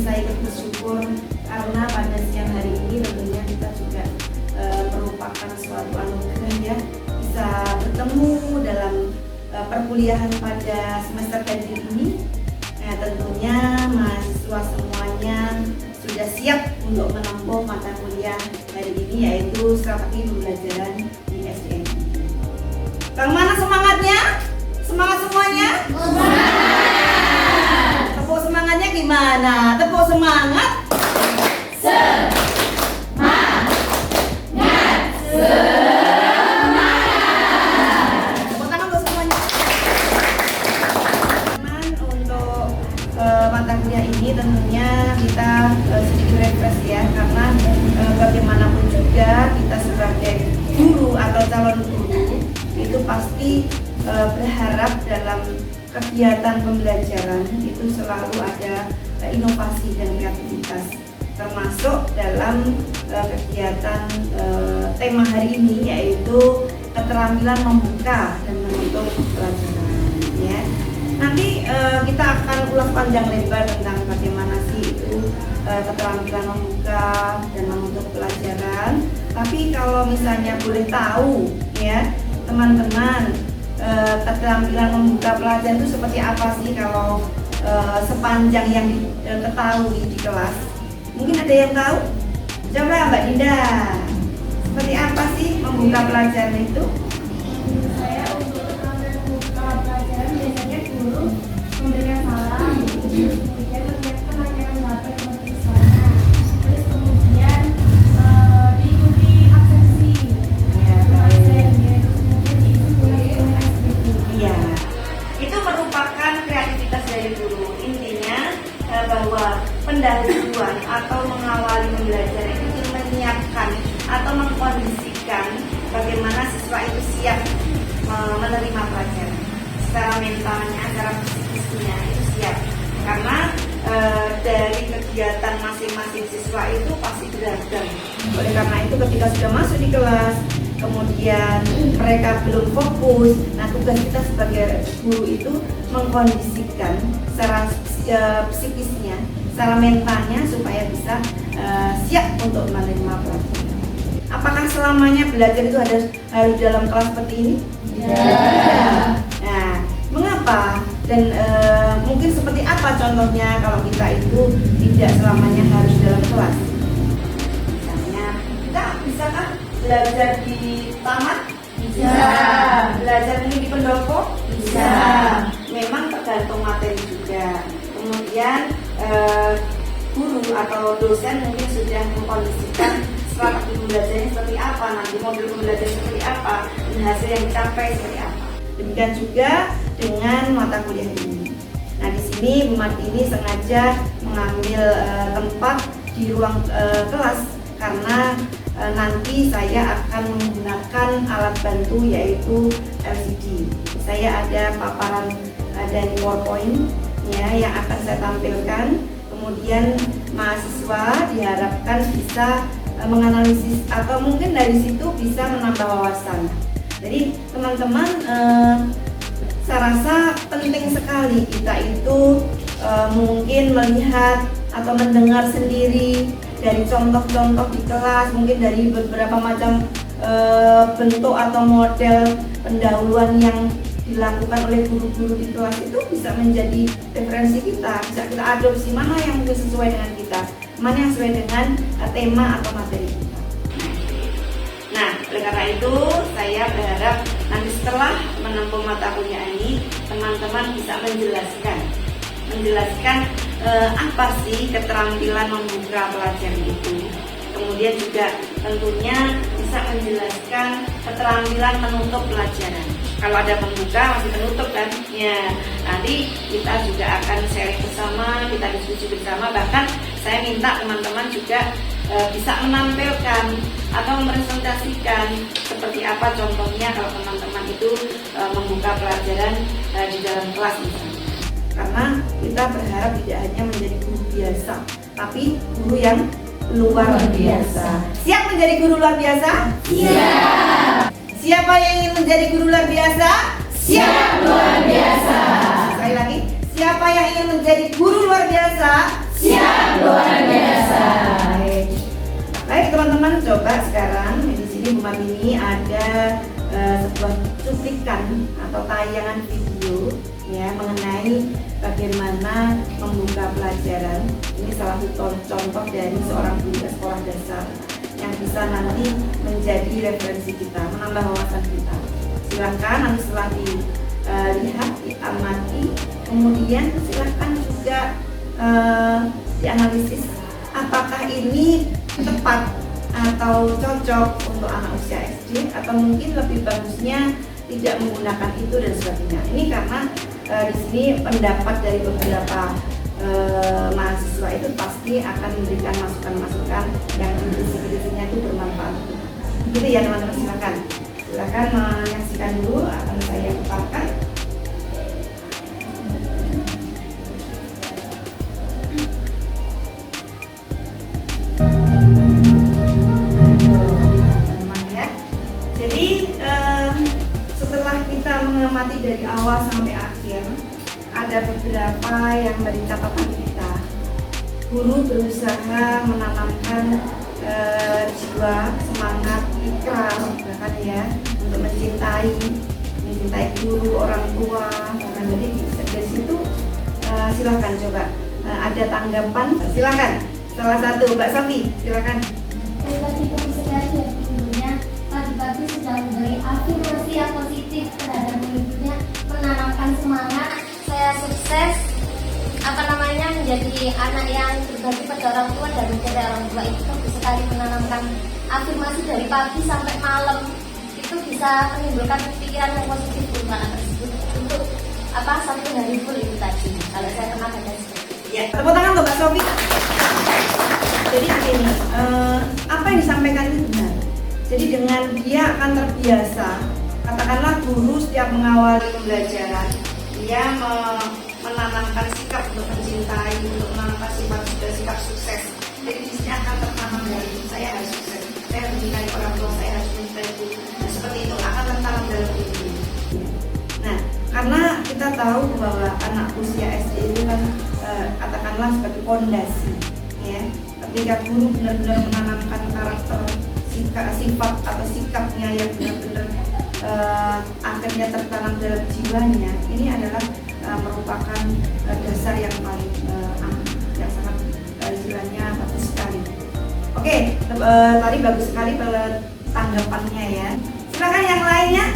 saya ikut bersyukur karena pada siang hari ini tentunya kita juga merupakan suatu anugerah ya, bisa bertemu dalam perkuliahan pada semester ganjil ini. Nah, tentunya mahasiswa semuanya sudah siap untuk menempuh mata kuliah hari ini, yaitu strategi pembelajaran di SDN. Bagaimana semangatnya? Semangat semuanya? Semangat! Tepuk semangatnya gimana? Tepuk semangat! Semangat! Tepuk tangan untuk semuanya. Untuk mata kuliah ini tentunya kita sedikit refresh ya, karena bagaimanapun juga kita sebagai guru atau calon guru itu pasti berharap dalam kegiatan pembelajaran itu selalu ada inovasi dan kreativitas, termasuk dalam kegiatan tema hari ini, yaitu keterampilan membuka dan menutup pelajaran ya. Nanti kita akan ulas panjang lebar tentang bagaimana sih itu keterampilan membuka dan menutup pelajaran. Tapi kalau misalnya boleh tahu ya teman-teman, keterampilan membuka pelajaran itu seperti apa sih kalau sepanjang yang diketahui di kelas? Mungkin ada yang tahu? Coba Mbak Dinda, seperti apa sih membuka pelajaran itu? Saya untuk keterampilan membuka pelajaran biasanya guru memberikan salam, kemudian menyiapkan rangkaian materi sana, terus kemudian diikuti absensi. Iya, itu merupakan kreativitas dari guru. Intinya bahwa pendahuluan atau mengawali pembelajaran itu menyiapkan atau mengkondisikan bagaimana siswa itu siap menerima pelajaran secara mentalnya, secara psikisnya itu siap. Karena dari kegiatan masing-masing siswa itu pasti beragam. Oleh karena itu ketika sudah masuk di kelas, kemudian mereka belum fokus, nah tugas kita sebagai guru itu mengkondisikan secara psikisnya, secara mentalnya supaya bisa siap untuk menerima pelajaran. Apakah selamanya belajar itu harus dalam kelas seperti ini? Ya. Nah, mengapa? Dan mungkin seperti apa contohnya kalau kita itu tidak selamanya harus dalam kelas? Misalnya, kita bisakah belajar di taman? Bisa. Belajar mungkin di pendopo? Bisa. Memang tergantung materi juga. Kemudian guru atau dosen mungkin sudah mengkondisikan strategi pembelajarannya seperti apa, nanti modul pembelajaran seperti apa, dan hasil yang dicapai seperti apa. Demikian juga dengan mata kuliah ini. Nah, di sini Bu Martini sengaja mengambil tempat di ruang kelas karena nanti saya akan menggunakan alat bantu yaitu LCD. Saya ada paparan dari PowerPoint ya yang akan saya tampilkan. Kemudian mahasiswa diharapkan bisa menganalisis atau mungkin dari situ bisa menambah wawasan. Jadi teman-teman, saya rasa penting sekali kita itu mungkin melihat atau mendengar sendiri dari contoh-contoh di kelas, mungkin dari beberapa macam bentuk atau model pendahuluan yang dilakukan oleh guru-guru di kelas itu bisa menjadi referensi kita, bisa kita adopsi mana yang mungkin sesuai dengan kita, mana yang sesuai dengan tema atau materi kita. Nah, oleh karena itu saya berharap nanti setelah menempuh mata kuliah ini teman-teman bisa menjelaskan apa sih keterampilan membuka pelajaran itu. Kemudian juga tentunya bisa menjelaskan keterampilan menutup pelajaran. Kalau ada pembuka masih penutup kan? Ya, nanti kita juga akan sharing bersama, kita diskusi bersama. Bahkan saya minta teman-teman juga bisa menampilkan atau merepresentasikan seperti apa contohnya kalau teman-teman itu membuka pelajaran di dalam kelas misalnya. Karena kita berharap tidak hanya menjadi guru biasa, tapi guru yang luar biasa. Siap menjadi guru luar biasa? Siap. Siapa yang ingin menjadi guru luar biasa? Siap luar biasa. Sekali lagi, siapa yang ingin menjadi guru luar biasa? Siap luar biasa. Baik. Baik teman-teman, coba sekarang di sini Bu Martini ada sebuah cuplikan atau tayangan video ya mengenai bagaimana membuka pelajaran. Ini salah satu contoh dari seorang guru sekolah dasar yang bisa nanti menjadi referensi kita, menambah wawasan kita. Silakan nanti setelah dilihat, diamati, kemudian silakan juga dianalisis apakah ini tepat atau cocok untuk anak usia SD atau mungkin lebih bagusnya tidak menggunakan itu dan sebagainya. Ini karena di sini pendapat dari beberapa mahasiswa itu pasti akan memberikan masukan-masukan yang intinya itu bermanfaat. Gitu ya teman-teman, silakan menyaksikan dulu, akan saya paparkan. Setelah kita mengamati dari awal sampai akhir, ada beberapa yang menjadi catatan kita. Guru berusaha menanamkan jiwa, semangat, ikrar, bahkan ya untuk mencintai guru, orang tua. Bahkan jadi dari situ silakan coba ada tanggapan, silakan. Salah satu Mbak Sofi, silakan. Terima kasih sekali ya gurunya. Pagi-pagi sudah memberi afirmasi yang positif terhadap muridnya, menanamkan semangat. Saya sukses menjadi anak yang berbagi pada orang tua dan menjadi orang tua itu bagus sekali, menanamkan afirmasi dari pagi sampai malam. Itu bisa menimbulkan pikiran yang positif untuk anak tersebut untuk satu hari full itu tadi. Kalau saya kenal ada seperti itu. Ya, tepuk tangan untuk Mbak Sofi. Jadi begini, apa yang disampaikan itu benar. Jadi dengan dia akan terbiasa, katakanlah guru setiap mengawali pembelajaran, dia menanamkan sikap untuk mencintai, untuk menanamkan sikap sukses. Jadi di sini akan tertanam dari saya harus sukses, saya harus mencintai orang tua, saya harus mencintai guru. Nah, seperti itu akan tertanam dalam diri. Nah, karena kita tahu bahwa anak usia SD itu kan katakanlah sebagai pondasi, ya. Ketika guru benar-benar menanamkan karakter, sifat atau sikapnya yang benar-benar akhirnya tertanam dalam jiwanya, ini adalah merupakan dasar yang paling yang sangat istilahnya bagus sekali. Oke, tadi bagus sekali tanggapannya ya. Silakan yang lainnya.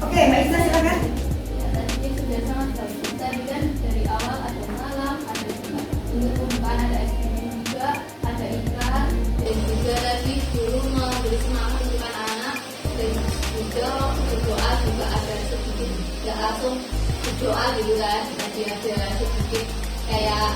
Oke, Mbak Isa silakan. Ya, tadi sudah sangat bagus. Tadi kan dari awal ada malam, ada untuk pembukaan, ada eksperimen juga, ada iklan, dan juga tadi guru memberi semangat untuk anak-anak, dan juga berdoa juga ada sedikit, nggak langsung berdoa gitu kan, tadi ada sedikit kayak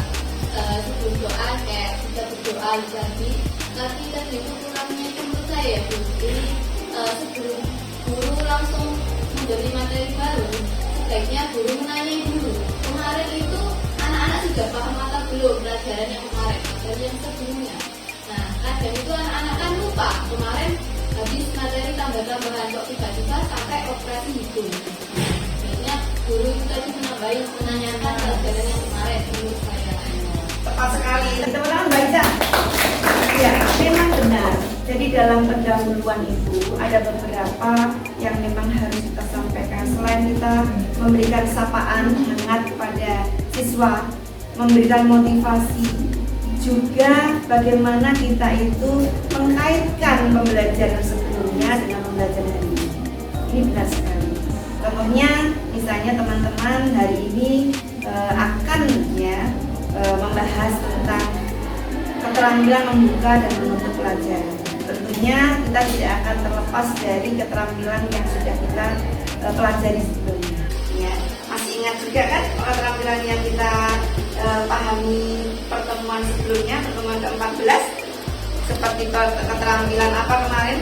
sebelum doa kayak kita berdoa tadi. Tapi tadi itu kurangnya itu menurut saya Bu. Jadi sebelum guru langsung memberi materi baru, sebaiknya guru menanyai dulu. Kemarin itu anak-anak sudah paham atau belum pelajaran yang kemarin, pelajaran yang sebelumnya. Nah, kadang itu anak-anak kan lupa kemarin habis materi tambah-tambahan kok tiba-tiba sampai operasi hitung. Sebenarnya guru itu tadi menanyakan pelajaran yang kemarin menurut saya. Tepat sekali. Teman-teman baca. Ya, memang benar. Jadi dalam pendahuluan itu ada beberapa yang memang harus kita sampaikan. Selain kita memberikan sapaan hangat kepada siswa, memberikan motivasi, juga bagaimana kita itu mengkaitkan pembelajaran sebelumnya dengan pembelajaran hari ini. Ini benar sekali. Contohnya, misalnya teman-teman hari ini akan membahas tentang keterampilan membuka dan menutup pelajaran. Tentunya kita tidak akan terlepas dari keterampilan yang sudah kita pelajari sebelumnya. Ya, masih ingat juga kan keterampilan yang kita pahami pertemuan sebelumnya, pertemuan ke-14, seperti keterampilan apa kemarin?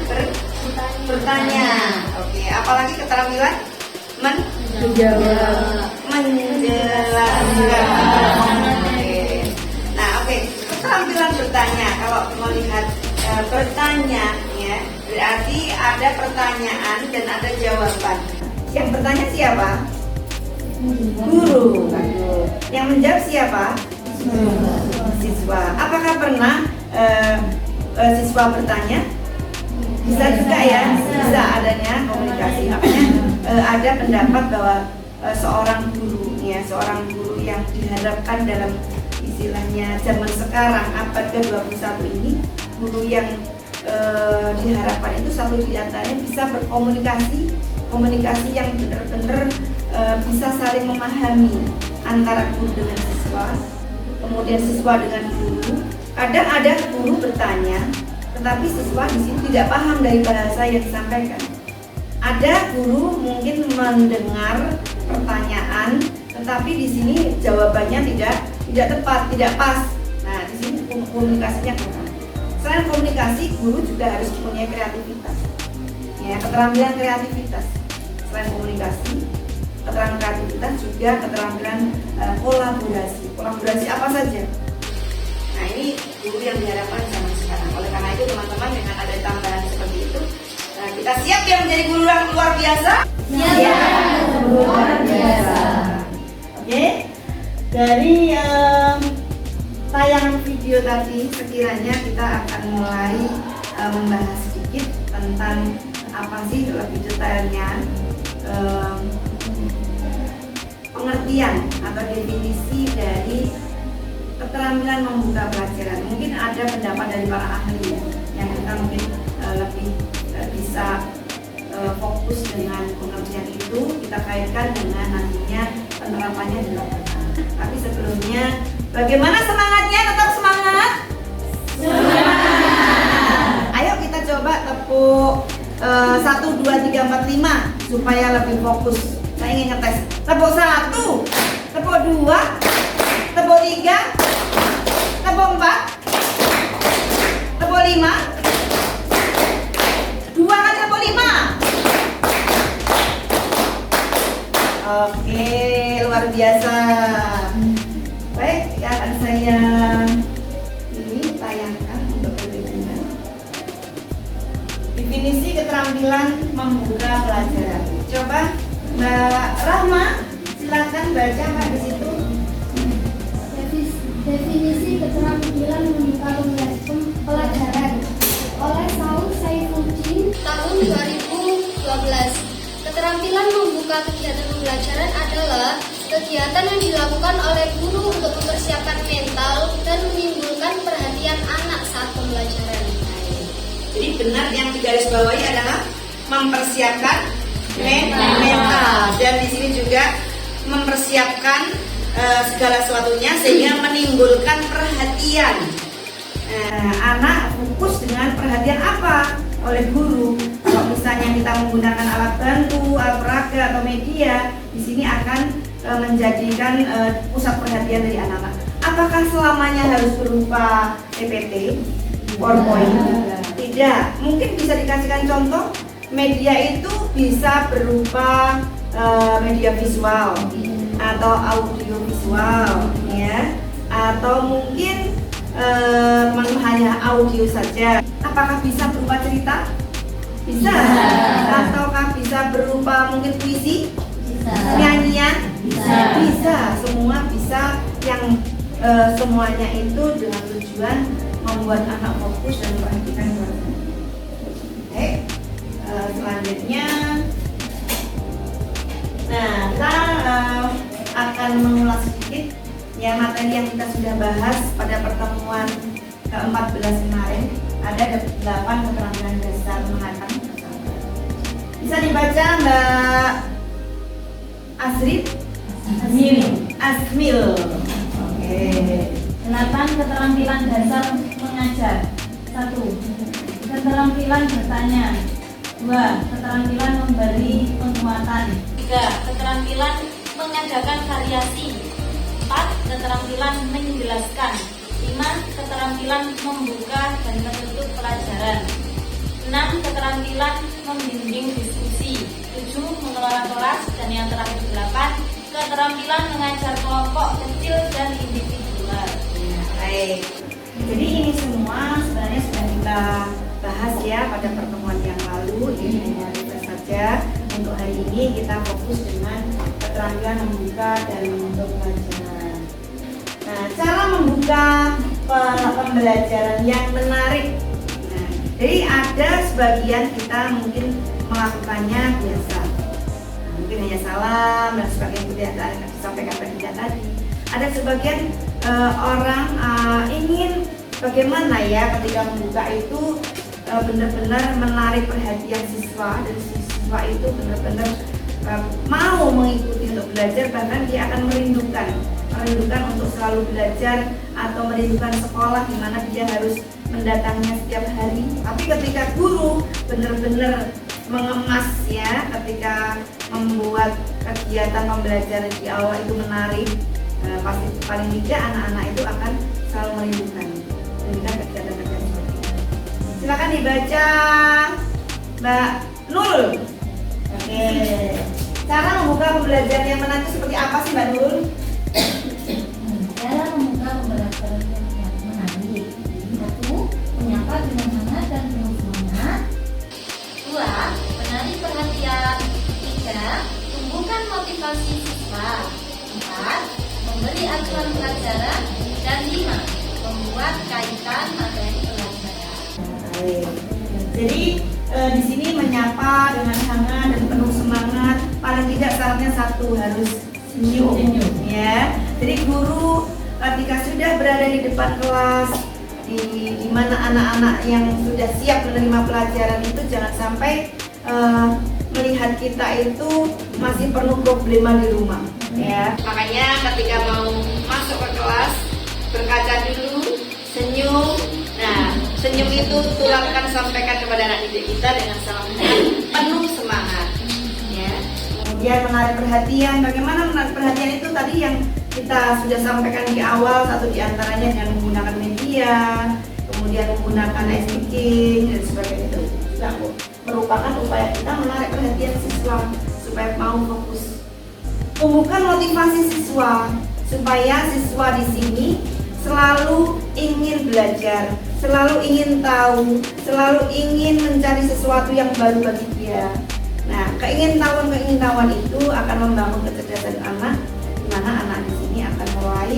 Bertanya. Oke, apalagi keterampilan menjelaskan. Nah, oke, keterampilan bertanya. Kalau melihat bertanya, ya, berarti ada pertanyaan dan ada jawaban. Yang bertanya siapa? Guru. Yang menjawab siapa? Siswa. Apakah pernah siswa bertanya? Bisa juga ya, bisa adanya komunikasi. Makanya ada pendapat bahwa seorang guru yang diharapkan dalam istilahnya zaman sekarang abad ke-21 ini, guru yang diharapkan itu satu di antaranya bisa komunikasi yang benar-benar bisa saling memahami antara guru dengan siswa, kemudian siswa dengan guru. Kadang ada guru bertanya, tetapi siswa di sini tidak paham dari bahasa yang disampaikan. Ada guru mungkin mendengar pertanyaan, tetapi di sini jawabannya tidak tepat, tidak pas. Nah, di sini komunikasinya kurang. Selain komunikasi, guru juga harus punya kreativitas, ya, keterampilan kreativitas. Selain komunikasi, keterampilan kreativitas juga keterampilan kolaborasi. Kolaborasi apa saja? Nah, ini guru yang diharapkan zaman sekarang. Oleh karena itu teman-teman, dengan ada tambahan seperti itu, kita siap ya menjadi guru yang luar biasa? Ya, luar biasa. Oke, dari tayangan video tadi sekiranya kita akan mulai membahas sedikit tentang apa sih lebih detailnya pengertian atau definisi dari keterampilan membuka pelajaran. Mungkin ada pendapat dari para ahli yang kita mungkin lebih bisa fokus dengan pengertian itu, kita kaitkan dengan nantinya penerapannya di lapangan. Tapi sebelumnya, bagaimana semangatnya? Tetap semangat? Semangat! Ayo kita coba tepuk 1, 2, 3, 4, 5 supaya lebih fokus. Saya ingin ngetes. Tepuk 1, tepuk 2, tepuk 3, tepuk 4, tepuk 5, 2 kali tepuk 5. Oke, luar biasa. Baik, ya akan saya ini tayangkan untuk berikutnya. Definisi keterampilan membuka pelajaran. Coba Mbak Rahma, silakan baca Mbak di situ. Definisi keterampilan membuka pelajaran oleh Saul Saifuddin tahun 2012. Keterampilan membuka kegiatan pembelajaran adalah kegiatan yang dilakukan oleh guru untuk mempersiapkan mental dan menimbulkan perhatian anak saat pembelajaran. Jadi benar yang digarisbawahi adalah mempersiapkan mental, dan di sini juga mempersiapkan segala sesuatunya sehingga menimbulkan perhatian. Anak fokus dengan perhatian apa oleh guru. Kalau misalnya kita menggunakan alat bantu, alat peraga atau media, di sini akan menjadikan pusat perhatian dari anak-anak. Apakah selamanya harus berupa PPT, PowerPoint? Tidak. Mungkin bisa dikasihkan contoh. Media itu bisa berupa media visual atau audio visual, ya, atau mungkin hanya audio saja. Apakah bisa berupa cerita? Bisa. Ataukah bisa berupa mungkin puisi? Bisa. Nyanyian? Bisa. Bisa. Semua bisa, yang semuanya itu dengan tujuan membuat anak fokus dan memperhatikan keluarga. Oke. Selanjutnya, nah kita akan mengulas sedikit ya materi yang kita sudah bahas pada pertemuan ke-14 kemarin. Ada 8 keterampilan dasar menghadap. Bisa dibaca Mbak Asrif? Asmil. Oke. 8 keterampilan dasar mengajar. 1. Keterampilan bertanya. 2. Keterampilan memberi penguatan. 3. Keterampilan mengadakan variasi. 4. Keterampilan menjelaskan. 5. Keterampilan membuka dan menutup pelajaran. 6. Keterampilan membimbing diskusi. 7. Mengelola kelas. Dan yang terakhir 8. Keterampilan mengajar kelompok kecil dan individual. Baik. Jadi ini semua sebenarnya sudah kita bahas ya pada pertemuan yang lalu. Ini hanya refresh saja. Untuk hari ini kita fokus dengan keterampilan membuka dan menutup pelajaran. Nah, cara membuka pembelajaran yang menarik. Nah, jadi ada sebagian kita mungkin melakukannya biasa, mungkin hanya salam dan sebagainya seperti yang disampaikan tadi. Ada sebagian orang ingin bagaimana ya ketika membuka itu benar-benar menarik perhatian siswa, dan siswa itu benar-benar mau mengikuti untuk belajar, bahkan dia akan merindukan untuk selalu belajar atau merindukan sekolah di mana dia harus mendatanginya setiap hari. Tapi ketika guru benar-benar mengemas ya, ketika membuat kegiatan pembelajaran di awal itu menarik, pasti paling tidak anak-anak itu akan selalu merindukan kegiatan-kegiatan seperti itu. Silakan dibaca Mbak Nurul. Oke. Cara membuka pembelajaran yang menarik seperti apa sih Mbak Nurul? Cara membuka pembelajaran yang menarik. 1. Menyapa dengan hangat dan penuh semangat. 2. Menarik perhatian. 3. Tumbuhkan motivasi siswa. 4. Memberi acuan pelajaran. Dan 5. Membuat kaitan materi pelajaran. Baik. Jadi di sini menyapa dengan hangat dan penuh semangat. Paling tidak syaratnya satu, harus senyum. Ya. Jadi guru ketika sudah berada di depan kelas, di mana anak-anak yang sudah siap menerima pelajaran itu jangan sampai melihat kita itu masih penuh problema di rumah. Ya. Makanya ketika mau masuk ke kelas, berkaca dulu, senyum. Nah, senyum itu tularkan, sampaikan kepada anak didik kita dengan salam penuh semangat. Ya. Kemudian menarik perhatian. Bagaimana menarik perhatian itu tadi yang kita sudah sampaikan di awal, satu di antaranya dengan menggunakan media, kemudian menggunakan speaking dan sebagainya, itu juga merupakan upaya kita menarik perhatian siswa supaya mau fokus. Tumbuhkan motivasi siswa supaya siswa di sini selalu ingin belajar, selalu ingin tahu, selalu ingin mencari sesuatu yang baru bagi dia. Nah, keingintahuan itu akan membangun kecerdasan anak, di mana anak di sini akan mulai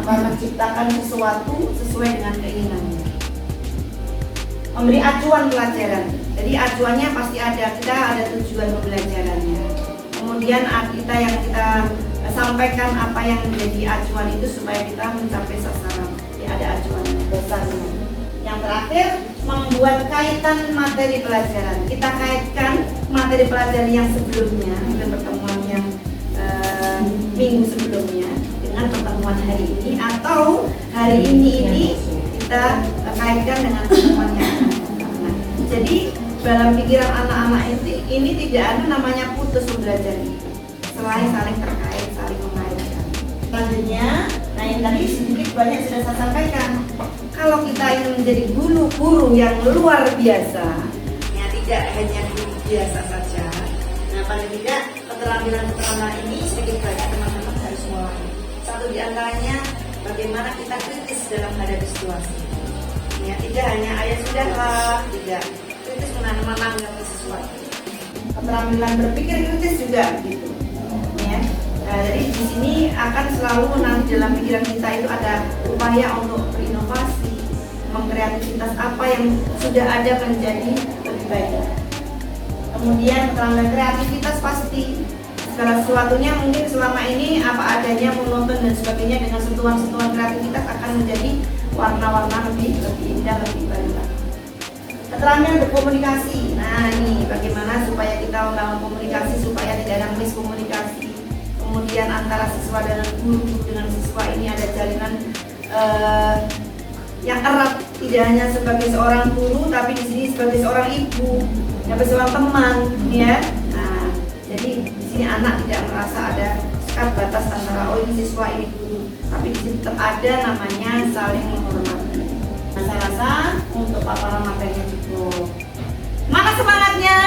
menciptakan sesuatu sesuai dengan keinginannya. Memberi acuan pelajaran. Jadi acuannya pasti ada, kita ada tujuan pembelajarannya. Kemudian kita sampaikan apa yang menjadi acuan itu supaya kita mencapai sasaran. Ya, ada acuannya, dasarnya. Yang terakhir, membuat kaitan materi pelajaran. Kita kaitkan materi pelajaran yang sebelumnya dengan pertemuan yang minggu sebelumnya dengan pertemuan hari ini, atau hari ini kita kaitkan dengan pertemuan yang akan datang. Jadi dalam pikiran anak-anak ini tidak ada namanya putus mempelajari, selain saling terkait, saling mengaitkan. Selanjutnya, nah yang tadi sedikit banyak sudah saya sampaikan. Kalau kita ingin menjadi guru yang luar biasa, ya tidak hanya guru biasa saja. Nah, paling tidak keterampilan ini sedikit banyak teman-teman harus mulai. Satu di antaranya bagaimana kita kritis dalam menghadapi situasi. Ya, tidak hanya ayat sudahlah, tidak kritis menanggapi sesuatu. Keterampilan berpikir kritis juga begitu. Ya. Nah, jadi di sini akan selalu nanti dalam pikiran kita itu ada upaya untuk berinovasi, mengkreativitas apa yang sudah ada menjadi lebih baik. Kemudian keterampilan kreativitas pasti segala sesuatunya mungkin selama ini apa adanya, monoton dan sebagainya, dengan sentuhan-sentuhan kreativitas akan menjadi warna-warna lebih indah, lebih baik. Keterampilan berkomunikasi. Nah, ini bagaimana supaya kita membangun komunikasi supaya tidak ada miskomunikasi. Kemudian antara siswa dengan guru, dengan siswa ini ada jalinan yang erat, tidak hanya sebagai seorang guru, tapi di sini sebagai seorang ibu, sebagai seorang teman, ya. Nah, jadi di sini anak tidak merasa ada sekat batas antara ini siswa, ini guru, tapi di sini tetap ada namanya saling menghormati. Nah, saya rasa untuk paparan materinya cukup. Mana semangatnya?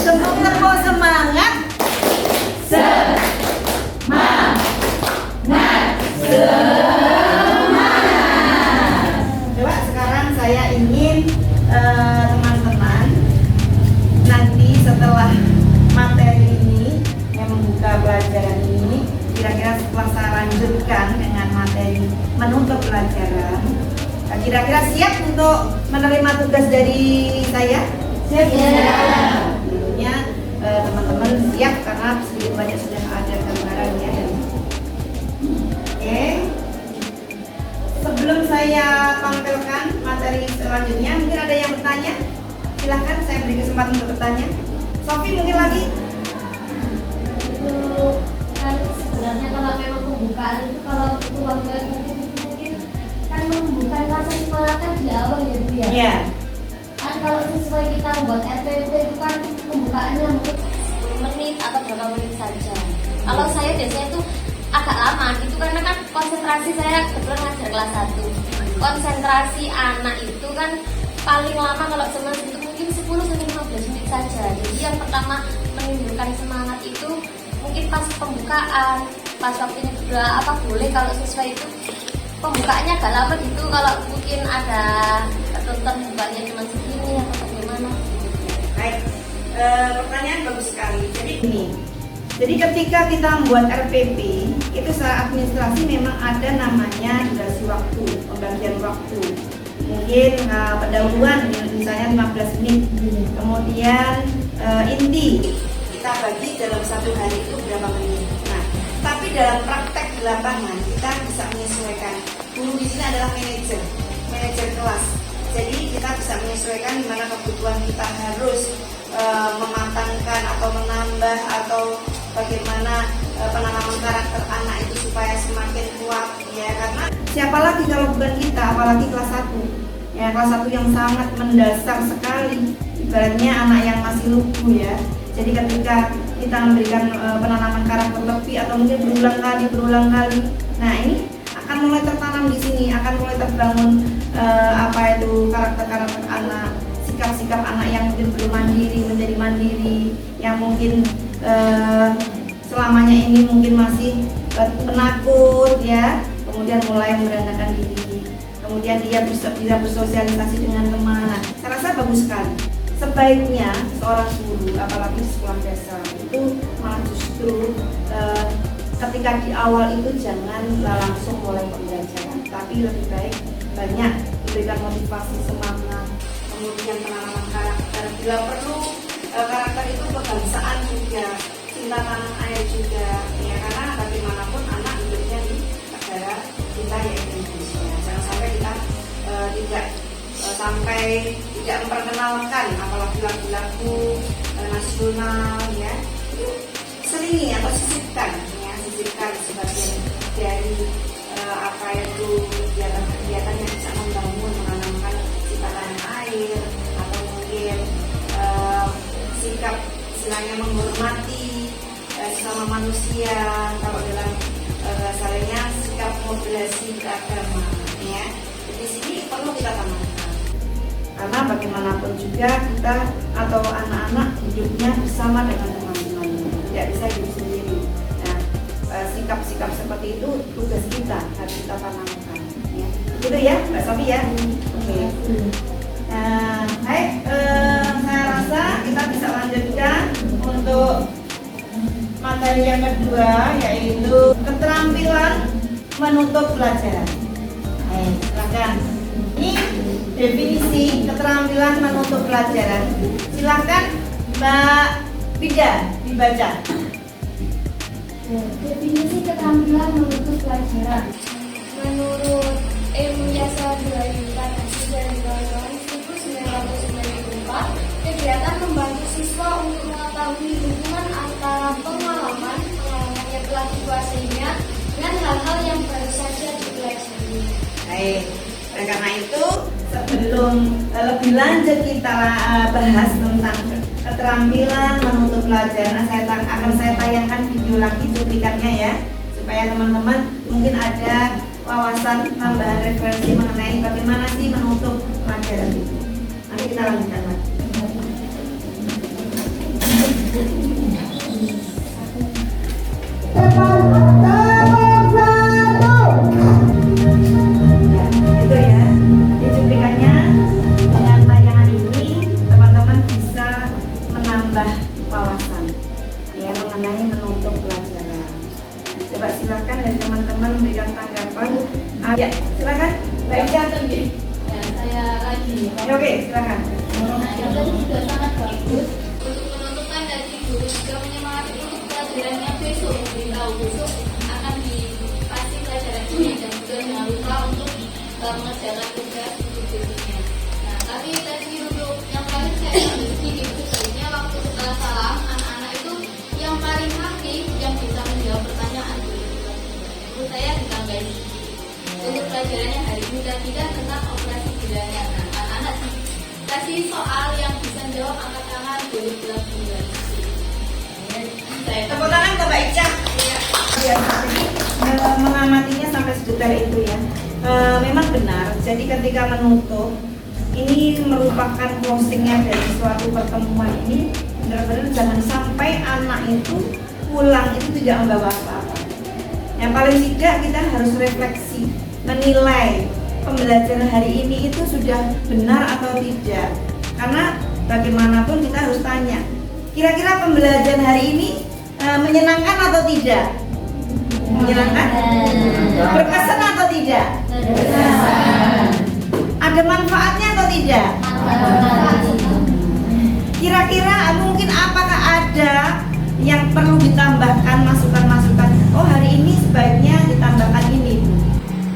Tepuk semangat. Coba sekarang saya ingin teman-teman nanti setelah materi ini yang membuka pelajaran ini, kira-kira setelah saya lanjut lanjutkan dengan materi menutup pelajaran. Kira-kira siap untuk menerima tugas dari saya? Siap ya? Tentunya teman-teman siap karena sedikit banyak sudah ada gambarannya. Oke. Sebelum saya tampilkan materi selanjutnya, mungkin ada yang bertanya? Silahkan, saya beri kesempatan untuk bertanya. Sofi mungkin lagi? Itu kan sebenarnya kalau memang pembukaan itu kalau keluarga mungkin kan membuka rasa semangat kan di awal ya Bu ya. Iya. Kan kalau sesuai kita buat RPP itu kan pembukaannya mungkin 10 menit atau berapa menit saja. Kalau saya biasanya itu agak lama gitu karena kan konsentrasi saya kebetulan ngajar kelas 1. Konsentrasi anak itu kan paling lama kalau semangat itu mungkin 10-15 menit saja. Jadi yang pertama menimbulkan semangat itu mungkin pas pembukaan, pas waktunya juga apa boleh kalau sesuai itu pembukaannya agak lama gitu. Kalau mungkin ada tertentu bukanya cuma segini atau bagaimana. Baik, pertanyaan bagus sekali. Jadi ini, jadi ketika kita membuat RPP itu secara administrasi memang ada namanya durasi waktu, pembagian waktu. Mungkin pendahuluan misalnya 15 menit, kemudian inti kita bagi dalam satu hari itu berapa menit. Nah, tapi dalam praktek di lapangan kita bisa menyesuaikan. Guru di sini adalah manajer kelas. Jadi kita bisa menyesuaikan di mana kebutuhan kita harus mematangkan atau menambah atau bagaimana penanaman karakter anak itu supaya semakin kuat ya, karena siapa lagi kalau bukan kita, apalagi kelas 1 ya, kelas 1 yang sangat mendasar sekali, ibaratnya anak yang masih lugu ya. Jadi ketika kita memberikan penanaman karakter lebih atau mungkin berulang kali, nah ini akan mulai tertanam di sini, akan mulai terbangun apa itu karakter anak, sikap-sikap anak yang mungkin belum mandiri menjadi mandiri, yang mungkin selamanya ini mungkin masih penakut ya, kemudian mulai merendahkan diri, kemudian dia bisa bersosialisasi dengan teman. Nah, saya rasa bagus sekali. Sebaiknya seorang guru, apalagi sekolah dasar itu malah justru ketika di awal itu jangan langsung mulai pembelajaran, tapi lebih baik banyak memberikan motivasi, semangat, kemudian penanaman karakter. Bila perlu karakter itu kebangsaan juga, cinta tanah air juga ya, karena bagaimanapun anak hidupnya di negara kita yaitu Indonesia. Jangan sampai kita tidak memperkenalkan apalagi lagu-lagu nasional ya, itu selingi atau sisipkan sebagian dari apa itu kegiatan-kegiatan yang bisa membangun, menanamkan cinta tanah air, atau mungkin sikap istilahnya menghormati sesama manusia, kalau dalam bahasanya sikap moderasi beragama ya. Di sini perlu kita tanamkan, karena bagaimanapun juga kita atau anak-anak hidupnya bersama dengan teman-temannya, tidak bisa hidup sendiri. Nah, sikap-sikap seperti itu tugas kita harus kita tanamkan ya. Gitu ya Mbak Sofi ya. Oke. Nah, baik, saya rasa kita bisa lanjutkan untuk materi yang kedua, yaitu keterampilan menutup pelajaran. Silakan. Ini definisi keterampilan menutup pelajaran. Silakan Mbak Bida dibaca. definisi keterampilan menutup pelajaran. Menurut Ilmunya Sahabat dari tahun 1994, kegiatan membantu siswa untuk mengetahui hubungan antara pengalaman yang telah dikuasainya dengan hal-hal yang baru saja dipelajari. Baik, nah, karena itu sebelum lebih lanjut kita bahas tentang keterampilan menutup pelajaran, akan saya tayangkan video lagi cuplikannya ya, supaya teman-teman mungkin ada wawasan tambahan referensi mengenai bagaimana sih menutup pelajaran itu. Nanti kita lanjutkan lagi. Itu ya, di cuplikannya dengan tayangan ini teman-teman bisa menambah wawasan ya mengenai menutup pelajaran. Coba silakan dari teman-teman Ya, silakan Mbak Ica. Ya, saya lagi. Ya, oke, silakan. Nah, yang tadi sudah sangat bagus. Untuk menentukan dari guru juga menyemangati untuk pelajarannya besok. Beritahu besok akan dikasih pelajaran ini dan juga jangan lupa untuk mengerjakan tugas berikutnya. Nah, tapi tadi untuk yang paling saya ambil sedikit sebenarnya waktu setelah salam anak-anak itu yang paling aktif yang bisa menjawab pertanyaan menurut saya ditambahin untuk pelajarannya hari ini tadi kan tentang operasi gedanya. Nah, anak-anak dikasih soal yang bisa jawab angkat tangan boleh bilang bulan. Tepuk tangan ke Mbak Ica. Ya, jadi mengamatinya sampai sedetail itu ya. Memang benar. Jadi ketika menutup ini merupakan closingnya dari suatu pertemuan ini, benar-benar jangan sampai anak itu pulang itu tidak membawa apa-apa. Yang paling tidak kita harus refleksi, menilai pembelajaran hari ini itu sudah benar atau tidak. Karena bagaimanapun kita harus tanya, kira-kira pembelajaran hari ini menyenangkan atau tidak? Menyenangkan? Berkesan atau tidak? Ada manfaatnya atau tidak? Kira-kira mungkin apakah ada yang perlu ditambahkan masukan-masukan? Oh, hari ini sebaiknya ditambahkan ini.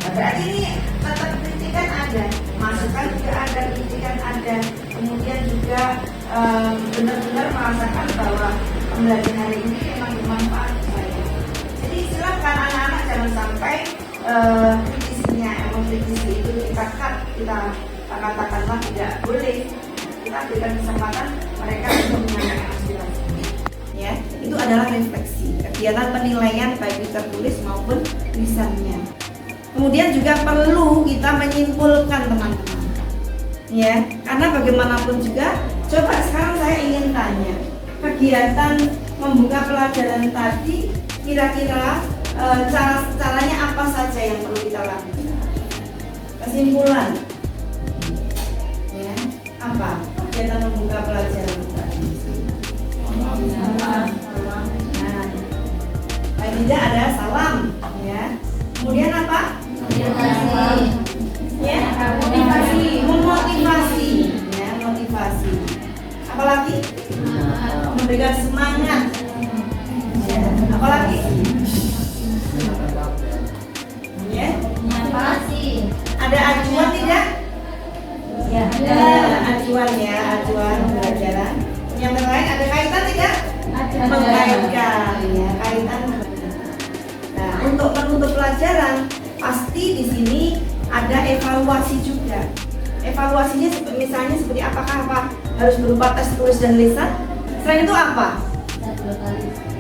Nah, berarti ini tetap kritikan ada, masukan juga ada, kritikan ada. Kemudian juga benar-benar merasakan bahwa pembelajaran hari ini memang bermanfaat untuk saya. Jadi silakan anak-anak jangan sampai kritisinya, mengkritisi itu kita cut, kita katakanlah tidak boleh. Kita berikan kesempatan mereka untuk menyampaikan aspirasi. Ya, itu adalah refleksi kegiatan penilaian baik tertulis maupun lisannya. Kemudian juga perlu kita menyimpulkan teman-teman. Ya, karena bagaimanapun juga, coba sekarang saya ingin tanya, kegiatan membuka pelajaran tadi kira-kira caranya apa saja yang perlu kita lakukan? Kesimpulan, ya, apa kegiatan membuka pelajaran tadi? Nah, paling tidak ada salam, ya. Kemudian apa? Ya, memotivasi, ya, motivasi. Apalagi? Memberikan semangat. Ya, apalagi? Ya, ada acuan tidak? Ya, ada acuan ya, acuan pembelajaran. Yang lain ada kaitan tidak? Mengkaitkan, ya, kaitan. Nah, untuk penutup pelajaran pasti di sini ada evaluasi juga. Evaluasinya misalnya seperti apakah harus berupa tes tulis dan lisan? Selain itu apa?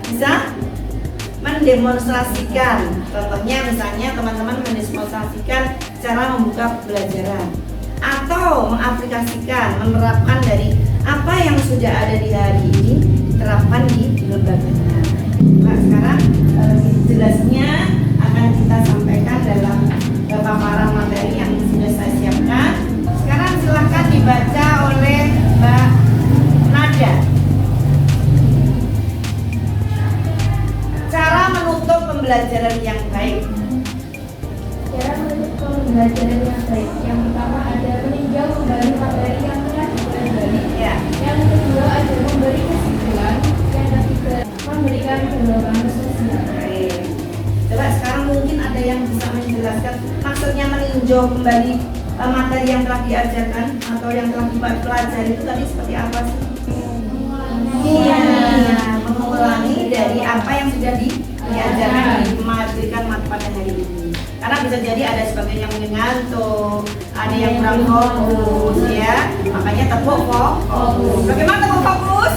Bisa mendemonstrasikan. Contohnya misalnya teman-teman mendemonstrasikan cara membuka pembelajaran atau mengaplikasikan, menerapkan dari apa yang sudah ada di hari ini diterapkan di lembaganya. Nah, sekarang jelasnya akan kita sampaikan dalam paparan materi yang sudah saya siapkan. Sekarang silakan dibaca oleh Mbak Nada. Cara menutup pembelajaran yang baik. Cara menutup pembelajaran yang baik. Yang pertama ada meninjau kembali materi yang telah dipelajari. Ya. Yang kedua ada memberi kesimpulan. Yang ketiga memberikan dorongan sosial. Baik. Coba sekarang mungkin ada yang bisa menjelaskan maksudnya meninjau kembali materi yang telah diajarkan atau yang telah dipelajari itu tadi seperti apa sih? Iya, mengulangi dari apa yang sudah diajarkan diberikan pada hari ini. Karena bisa jadi ada sebagian yang mungkin ngantuk, ada yang kurang fokus, ya. Makanya tepuk fokus. Bagaimana tepuk fokus?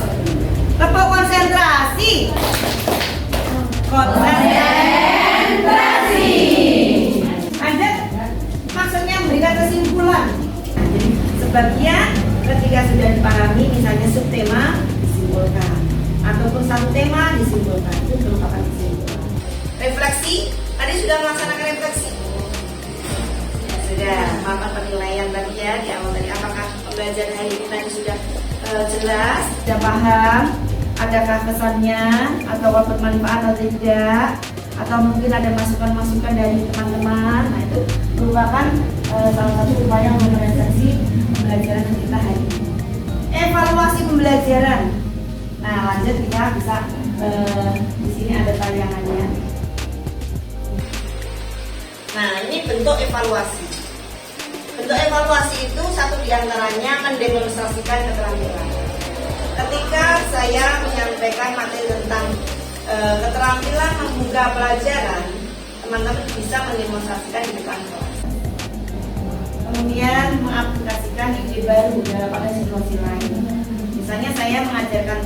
Tepuk konsentrasi. Konsentrasi. Lanjut. Maksudnya memberikan kesimpulan. Jadi sebagian ketika sudah dipahami, misalnya subtema disimpulkan, ataupun satu tema disimpulkan, itu merupakan kesimpulan. Refleksi. Tadi sudah melaksanakan refleksi. Sudah melakukan penilaian tadi ya di awal tadi. Apakah pembelajaran hari ini tadi sudah jelas, sudah paham? Adakah kesannya atau bermanfaat atau tidak? Atau mungkin ada masukan-masukan dari teman-teman? Nah itu merupakan salah satu upaya memodernisasi pembelajaran kita hari ini. Evaluasi pembelajaran. Nah, lanjut kita bisa di sini ada tayangannya. Nah, ini bentuk evaluasi. Bentuk evaluasi itu satu diantaranya mendemonstrasikan keterampilan. Ketika saya menyampaikan materi tentang keterampilan membuka pelajaran, teman-teman bisa mendemonstrasikan di depan kelas. Kemudian mengaplikasikan ide baru pada situasi lain. Misalnya saya mengajarkan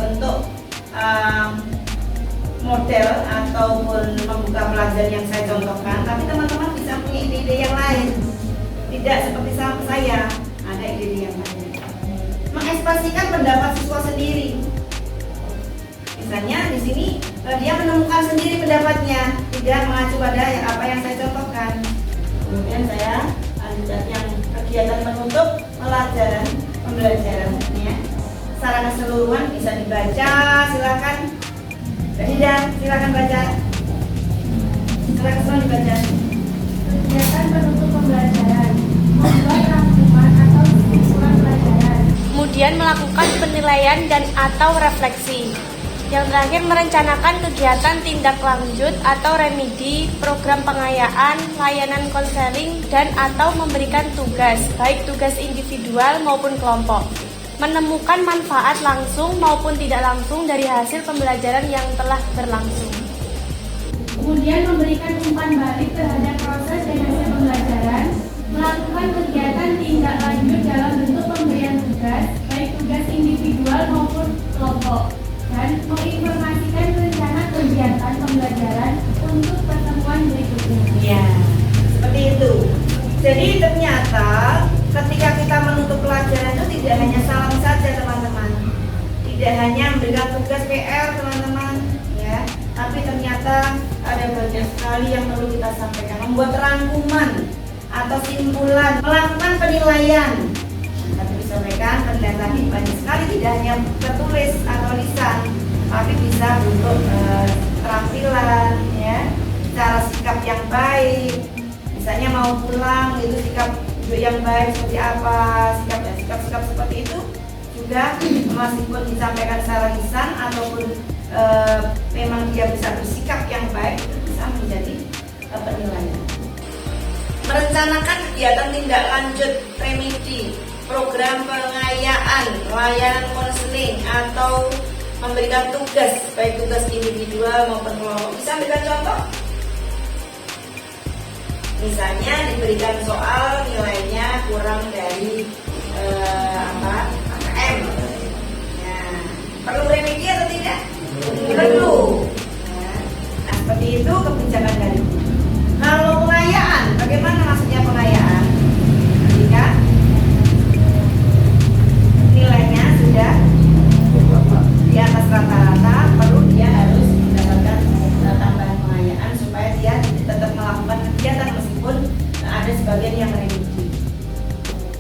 bentuk model ataupun membuka pelajaran yang saya contohkan, tapi teman-teman bisa punya ide-ide yang lain. Tidak seperti saya, ada ide-ide yang lain. Mengekspresikan pendapat siswa sendiri. Misalnya di sini dia menemukan sendiri pendapatnya, tidak mengacu pada apa yang saya contohkan. Kemudian saya lanjut yang kegiatan penutup pembelajaran ya. Secara keseluruhan bisa dibaca, silakan. Tidak, silakan baca. Secara keseluruhan dibaca. Kegiatan penutup pembelajaran, membuat rangkuman atau kesimpulan pelajaran. Kemudian melakukan penilaian dan atau refleksi. Yang terakhir merencanakan kegiatan tindak lanjut atau remedi, program pengayaan, layanan konseling, dan atau memberikan tugas, baik tugas individual maupun kelompok. Menemukan manfaat langsung maupun tidak langsung dari hasil pembelajaran yang telah berlangsung. Kemudian memberikan umpan balik terhadap proses dan hasil pembelajaran, melakukan kegiatan tindak lanjut dalam bentuk pemberian tugas, baik tugas individual maupun kelompok, dan menginformasikan rencana kegiatan pembelajaran untuk pertemuan berikutnya. Ya, seperti itu. Jadi ternyata ketika kita menutup pelajaran itu tidak hanya salam saja teman-teman, tidak hanya memberikan tugas PR teman-teman, ya, tapi ternyata ada banyak sekali yang perlu kita sampaikan. Membuat rangkuman atau simpulan, melakukan penilaian. Tadi disampaikan penilaian tadi banyak sekali, tidak hanya tertulis atau lisan, tapi bisa bentuk keterampilan, ya, cara sikap yang baik. Misalnya mau pulang itu sikap yang baik seperti apa, sikap seperti itu juga meskipun disampaikan secara lisan ataupun memang dia bisa bersikap yang baik, itu bisa menjadi penilaian. Merencanakan kegiatan tindak lanjut remedi, program pengayaan, layanan konseling atau memberikan tugas, baik tugas individual maupun kelompok. Bisa memberikan contoh? Misalnya diberikan soal nilainya kurang dari AKM. Nah, perlu remedi atau tidak? Perlu. Nah, seperti itu kebijakan dari. Kalau pengayaan, bagaimana maksudnya pengayaan? Ketika nilainya sudah di atas rata-rata, perlu dia harus mendapatkan tambahan pengayaan supaya dia tetap melakukan kegiatan meskipun ada sebagian yang remedi.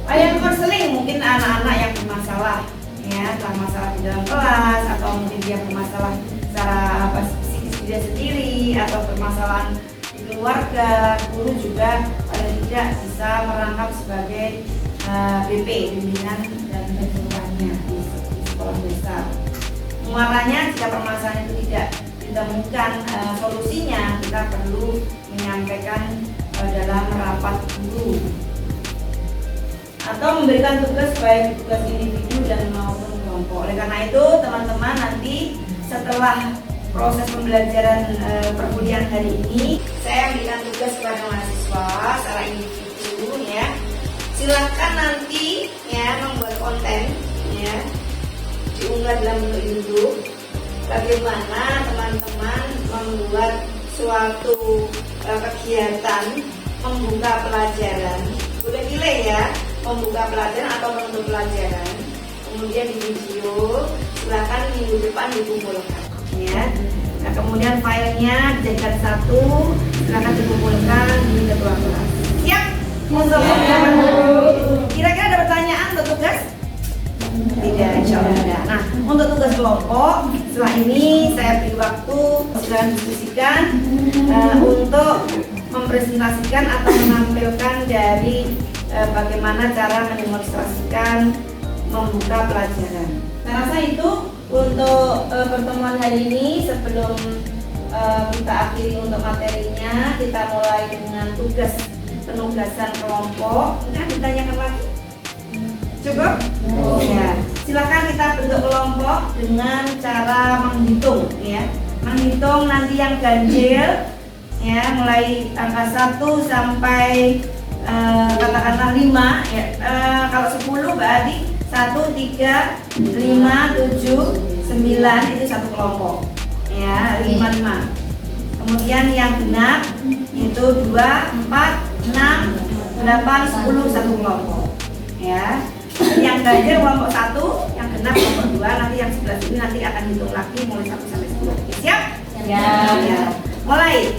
Layanan konseling mungkin anak-anak yang bermasalah, ya, masalah di dalam kelas atau mungkin dia bermasalah secara psikis dia sendiri atau permasalahan di keluarga. Guru juga paling tidak bisa merangkap sebagai BP, bimbingan dan keseluruhannya di sekolah desa. Muaranya jika permasalahan itu tidak ditemukan solusinya, kita perlu menyampaikan dalam rapat guru atau memberikan tugas baik tugas individu dan maupun kelompok. Oleh karena itu teman-teman nanti setelah proses pembelajaran perkuliahan hari ini, saya memberikan tugas kepada mahasiswa secara individu, ya. Silakan nanti ya membuat konten, ya, diunggah dalam bentuk YouTube. Bagaimana teman-teman membuat suatu kegiatan membuka pelajaran, boleh pilih ya, membuka pelajaran atau menutup pelajaran. Kemudian di video silakan minggu depan dikumpulkan, ya. Nah, kemudian filenya dijadikan satu, silakan dikumpulkan di ketua kelas. Siap? Untuk kira-kira ada pertanyaan untuk tugas? Tidak, insya Allah tidak. Nah, untuk tugas kelompok setelah ini saya beri waktu silakan diskusikan untuk mempresentasikan atau menampilkan dari bagaimana cara mendemonstrasikan membuka pelajaran. Saya rasa itu untuk pertemuan hari ini. Sebelum kita akhiri untuk materinya, kita mulai dengan penugasan kelompok. Mungkin ditanyakan lagi? Cukup? Ya. Silakan kita bentuk kelompok dengan cara menghitung, ya. Menghitung nanti yang ganjil, ya, mulai angka 1 sampai katakanlah 5, ya. Kalau 10 berarti 1, 3, 5, 7, 9 itu satu kelompok, ya, 5. Kemudian yang genap itu 2, 4, 6, 8, 10 satu kelompok, ya. Yang ganjil kelompok 1, yang genap kelompok 2, nanti yang 11 ini nanti akan hitung lagi mulai 1 sampai 10. Siap? Ya. Mulai.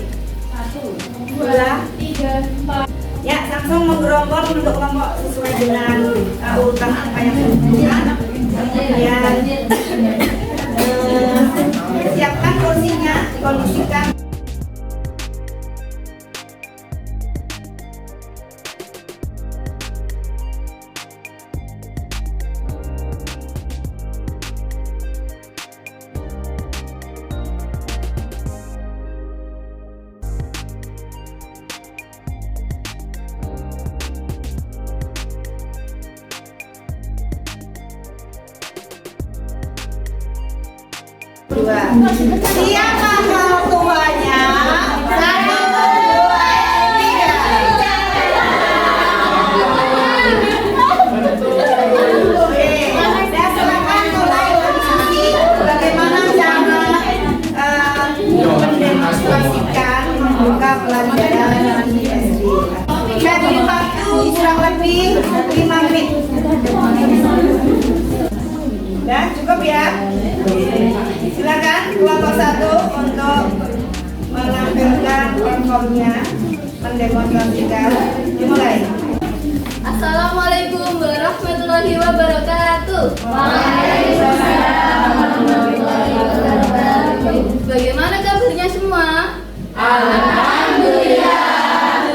1, 2, 3, 4. Ya, langsung menggerombol untuk kelompok sesuai dengan urutan angka yang ditentukan. Kemudian siapkan kursinya, dikondisikan. Siapa orang tuanya? 1, 2, 3. Oke, dan silakan mulai berdiskusi bagaimana cara mendemonstrasikan membuka pelajaran di SD. Jadi waktu kurang lebih 5 menit. Ya, cukup ya. Silakan kelompok 1 untuk menampilkan performnya, mendemonstrasikan. Dimulai. Assalamualaikum warahmatullahi wabarakatuh. Waalaikumsalam warahmatullahi wabarakatuh. Bagaimana kabarnya semua? Alhamdulillah,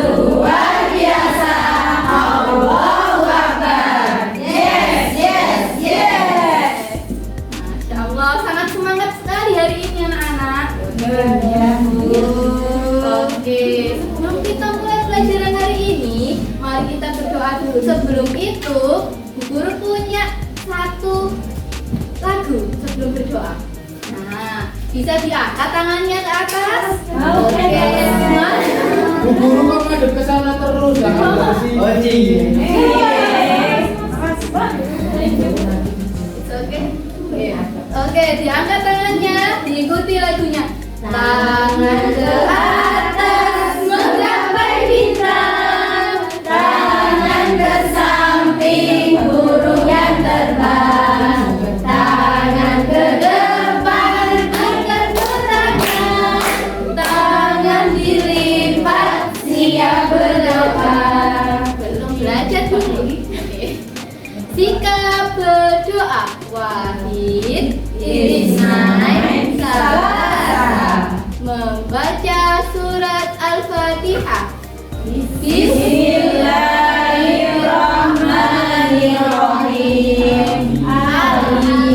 luar biasa. Allahu Akbar. Yes, yes, yes. Masya Allah, sangat semangat sekali hari ini anak-anak. Oke, sebelum kita mulai pelajaran hari ini, mari kita berdoa dulu. Sebelum itu, Bu Guru punya satu lagu sebelum berdoa. Nah, bisa diangkat tangannya ke atas. Oke, semua. Bu Guru kok ngadep ke sana terus, jangan bersih. Oh Oke, diangkat tangannya, diikuti lagunya. Tangan ke atas menggapai bintang, tangan ke samping burung yang terbang, tangan ke depan angkat tangan, tangan dilipat siap berdoa. Belum belajar dulu. Sikap berdoa. Wahid, Isnain, Salasa. Membaca surat Al-Fatihah. Bismillahirrahmanirrahim.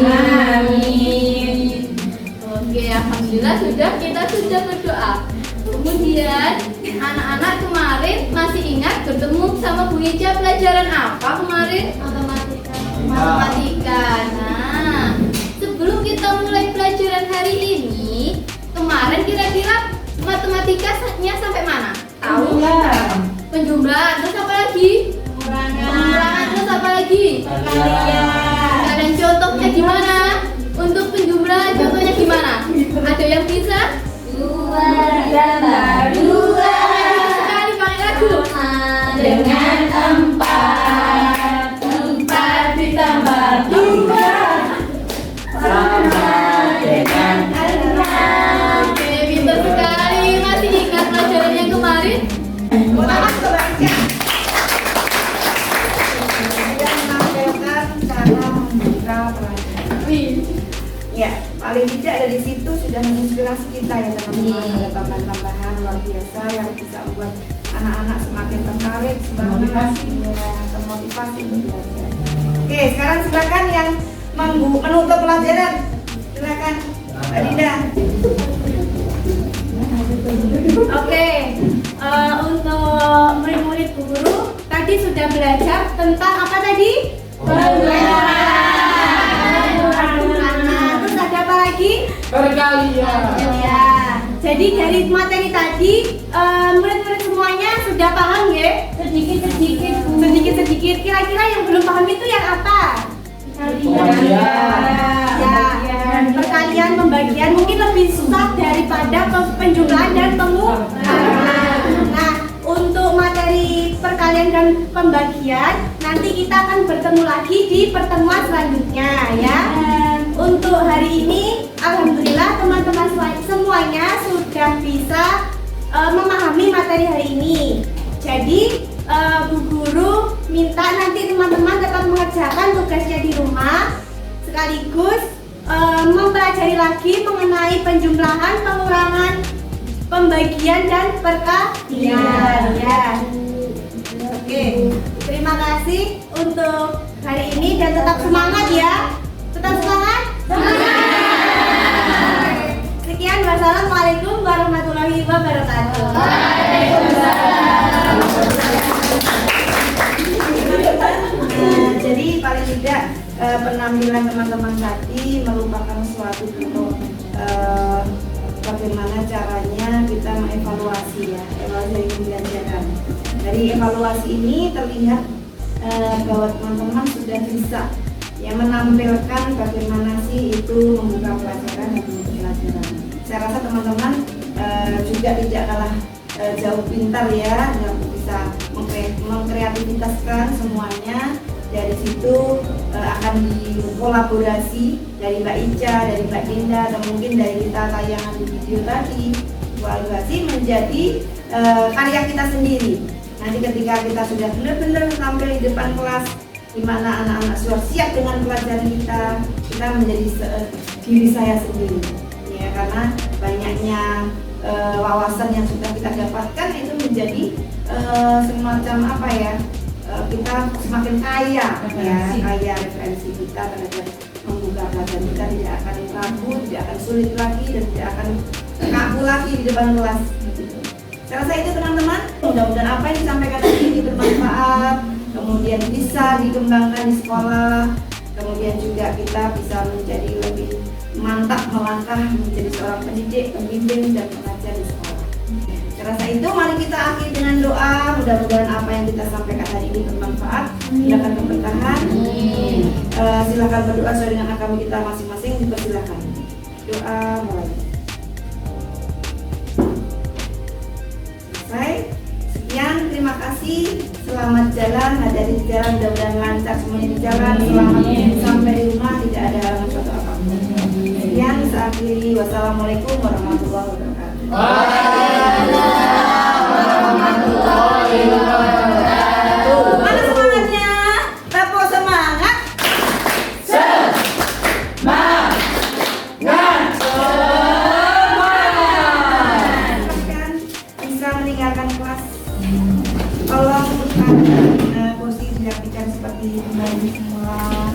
Amin. Oke, alhamdulillah kita sudah berdoa. Kemudian anak-anak kemarin masih ingat bertemu sama Bu Ica pelajaran apa kemarin? Matematika. Nah, sebelum kita mulai pelajaran hari ini, kemarin kira-kira matematikanya sampai mana? Tahu? Penjumlahan. Terus apa lagi? Pengurangan. Terus apa lagi? Dan contohnya gimana? Untuk penjumlahan contohnya gimana? Ada yang bisa? 2 tambah 2. Sekali pakai lagu. Dengan 4 ditambah 2 sama dengan 6. Oke, pintar sekali. Masih ingat pelajaran yang kemarin? Maaf kebaca. Yang menampilkan cara membuka pelajaran. Ya, paling tidak dari situ sudah menginspirasi kita ya teman-teman. Ada tambahan-tambahan luar biasa yang bisa membuat anak-anak semakin tertarik, termotivasi untuk belajar. Oke, sekarang silakan yang menutup pelajaran. Silakan, Mbak Dinda. Oke, untuk murid-murid guru tadi sudah belajar tentang apa tadi? Pengulangan. Terus ada apa lagi? Perkalian. Ya. Jadi dari materi tadi murid-murid semuanya sudah paham ya? Sedikit-sedikit. Sedikit-sedikit. Kira-kira yang belum paham itu yang apa? Ya, perkalian, pembagian mungkin lebih susah daripada penjumlahan dan pengulangan. Nah, untuk materi perkalian dan pembagian nanti kita akan bertemu lagi di pertemuan selanjutnya ya. Untuk hari ini, alhamdulillah teman-teman semuanya sudah bisa memahami materi hari ini. Jadi Bu Guru minta nanti teman-teman tetap mengerjakan tugasnya di rumah, sekaligus mempelajari lagi mengenai penjumlahan, pengurangan, pembagian dan perkalian. Ya. Oke, terima kasih untuk hari ini dan tetap semangat ya. Tetap semangat. Sekian, wassalamualaikum warahmatullahi wabarakatuh. Jadi paling tidak penampilan teman-teman tadi merupakan suatu bentuk bagaimana caranya kita mengevaluasi ya, evaluasi dari pembelajaran. Dari evaluasi ini terlihat bahwa teman-teman sudah bisa ya menampilkan bagaimana sih itu membuka pelajaran dan menutup pelajaran. Saya rasa teman-teman juga tidak kalah jauh pintar ya, yang bisa mengkreativitaskan semuanya. Dari situ akan dikolaborasi dari Mbak Ica, dari Mbak Dinda, atau mungkin dari kita tayangan di video tadi, kolaborasi menjadi karya kita sendiri. Nanti ketika kita sudah benar-benar tampil di depan kelas, di mana anak-anak sudah siap dengan pelajaran kita menjadi diri saya sendiri. Ya, karena banyaknya wawasan yang sudah kita dapatkan itu menjadi semacam apa ya? Kita semakin kaya ya, kaya referensi kita terhadap membuka pelajaran kita, tidak akan ragu, tidak akan sulit lagi dan tidak akan kaku lagi di depan kelas. Saya rasa itu teman-teman, mudah-mudahan apa yang disampaikan tadi ini bermanfaat, kemudian bisa dikembangkan di sekolah, kemudian juga kita bisa menjadi lebih mantap melangkah menjadi seorang pendidik, pembimbing dan pengajar di sekolah. Rasa itu mari kita akhiri dengan doa. Mudah-mudahan apa yang kita sampaikan hari ini bermanfaat, silakan bertahan. Silakan berdoa sesuai dengan agama kita masing-masing. Dipersilakan doa mulai. Selesai. Sekian, terima kasih. Selamat jalan, hati-hati di jalan, mudah-mudahan lancar semuanya di jalan. Selamat sampai di rumah, tidak ada halangan suatu apapun. Sekian, saya akhiri. Wassalamualaikum warahmatullahi wabarakatuh. Mana semangatnya? Tepuk semangat. Bisa meninggalkan kelas. Tolong kursi dirapikan seperti kembali semula.